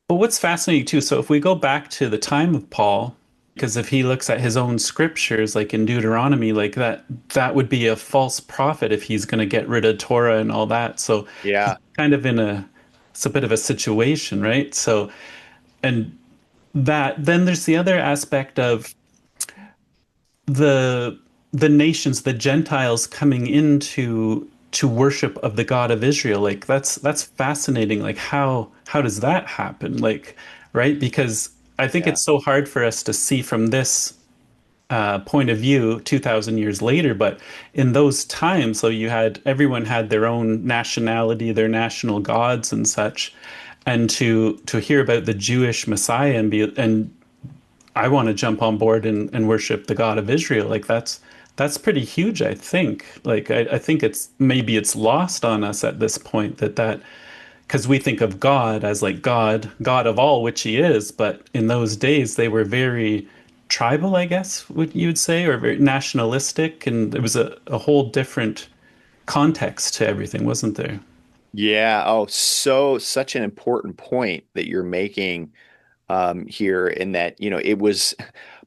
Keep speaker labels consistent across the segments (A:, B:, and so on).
A: But what's fascinating too, so if we go back to the time of Paul, because if he looks at his own scriptures, like in Deuteronomy, like that would be a false prophet if he's going to get rid of Torah and all that. So he's
B: Yeah.
A: kind of in it's a bit of a situation, right? So, and that then there's the other aspect of the the nations, the Gentiles coming into to worship of the God of Israel. Like that's fascinating. Like how does that happen? Like, right? Because I think
B: Yeah.
A: it's so hard for us to see from this point of view 2000 years later, but in those times, so you had everyone had their own nationality, their national gods and such, and to hear about the Jewish Messiah and be and I want to jump on board and worship the God of Israel. Like that's pretty huge, I think. Like I think it's maybe it's lost on us at this point that because we think of God as like God of all, which he is, but in those days they were very tribal, I guess, what you would say, or very nationalistic, and it was a whole different context to everything, wasn't there?
B: Yeah. Oh, such an important point that you're making here in that, it was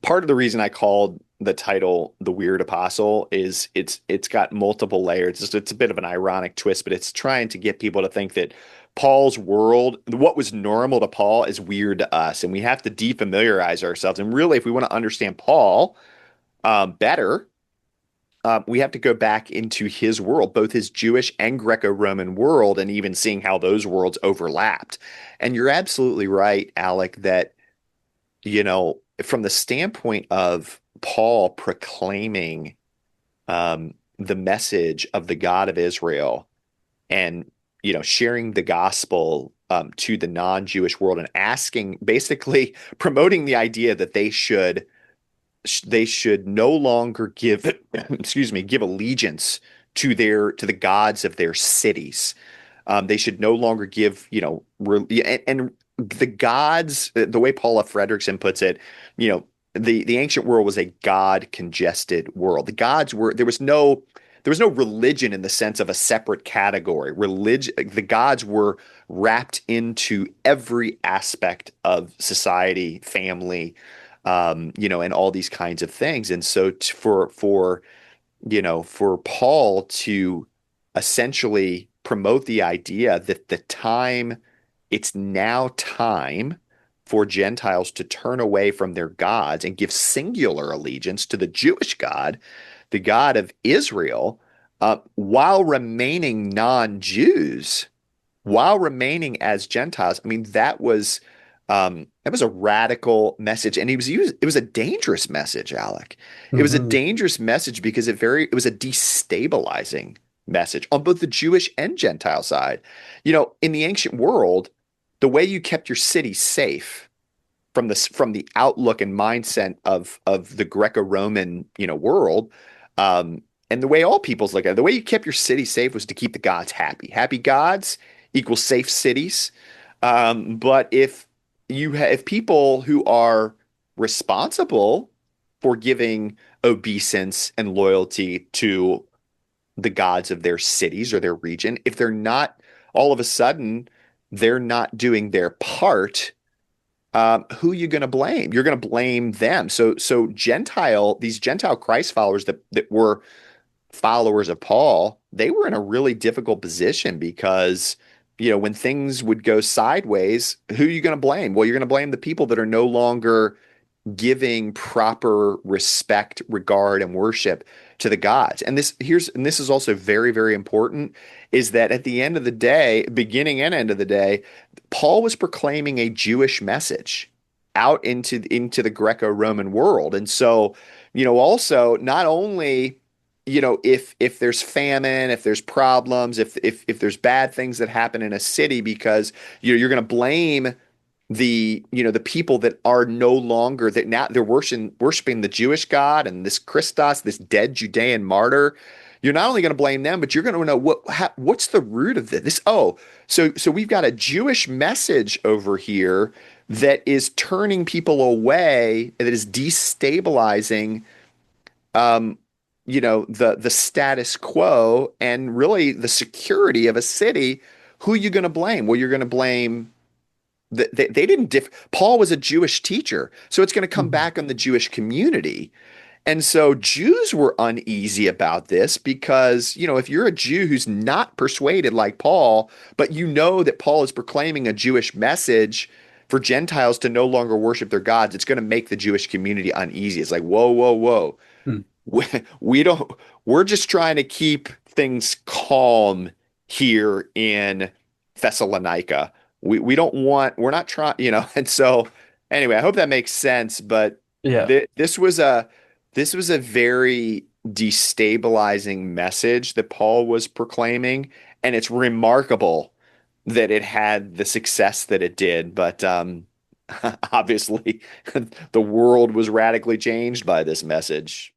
B: part of the reason I called the title The Weird Apostle is it's got multiple layers. It's a bit of an ironic twist, but it's trying to get people to think that Paul's world, what was normal to Paul is weird to us, and we have to defamiliarize ourselves. And really, if we want to understand Paul better, we have to go back into his world, both his Jewish and Greco-Roman world, and even seeing how those worlds overlapped. And you're absolutely right, Alec, that from the standpoint of Paul proclaiming the message of the God of Israel and sharing the gospel to the non-Jewish world and asking, basically promoting the idea that they should no longer give excuse me, give allegiance to the gods of their cities. They should no longer give, and the gods, the way Paula Frederickson puts it, the ancient world was a God congested world. The gods were there was no religion in the sense of a separate category. Religion, the gods were wrapped into every aspect of society, family, and all these kinds of things. And so for Paul to essentially promote the idea that it's now time for Gentiles to turn away from their gods and give singular allegiance to the Jewish God, the God of Israel, while remaining non-Jews, while remaining as Gentiles. I mean, that was a radical message, and it was a dangerous message, Alec. It was a
A: Hmm.
B: dangerous message because it was a destabilizing message on both the Jewish and Gentile side. In the ancient world, the way you kept your city safe from the outlook and mindset of the Greco-Roman, world, and the way all peoples look at it, the way you kept your city safe was to keep the gods happy. Happy gods equals safe cities. But if people who are responsible for giving obeisance and loyalty to the gods of their cities or their region, if they're not all of a sudden they're not doing their part, who are you going to blame? You're going to blame them. So these Gentile Christ followers that were followers of Paul, they were in a really difficult position because, when things would go sideways, who are you going to blame? Well, you're going to blame the people that are no longer giving proper respect, regard, and worship to the gods. And this is also very, very important, is that at the end of the day, beginning and end of the day, Paul was proclaiming a Jewish message out into the Greco-Roman world. And so, also not only if there's famine, if there's problems, if there's bad things that happen in a city, because you're going to blame the people that are no longer, that now they're worshiping the Jewish God and this Christos, this dead Judean martyr. You're not only going to blame them, but you're going to know what's the root of this. Oh, so we've got a Jewish message over here that is turning people away, that is destabilizing the status quo and really the security of a city. Who are you going to blame? Well, you're going to blame They didn't Paul was a Jewish teacher, so it's going to come
A: Mhm.
B: back on the Jewish community. And so Jews were uneasy about this because, if you're a Jew who's not persuaded like Paul, but you know that Paul is proclaiming a Jewish message for Gentiles to no longer worship their gods, it's going to make the Jewish community uneasy. It's like, whoa, whoa, whoa.
A: Hmm.
B: We, we don't, we're just trying to keep things calm here in Thessalonica. We don't want, we're not trying, and so anyway, I hope that makes sense, but
A: Yeah.
B: this was a very destabilizing message that Paul was proclaiming, and it's remarkable that it had the success that it did. But obviously, the world was radically changed by this message.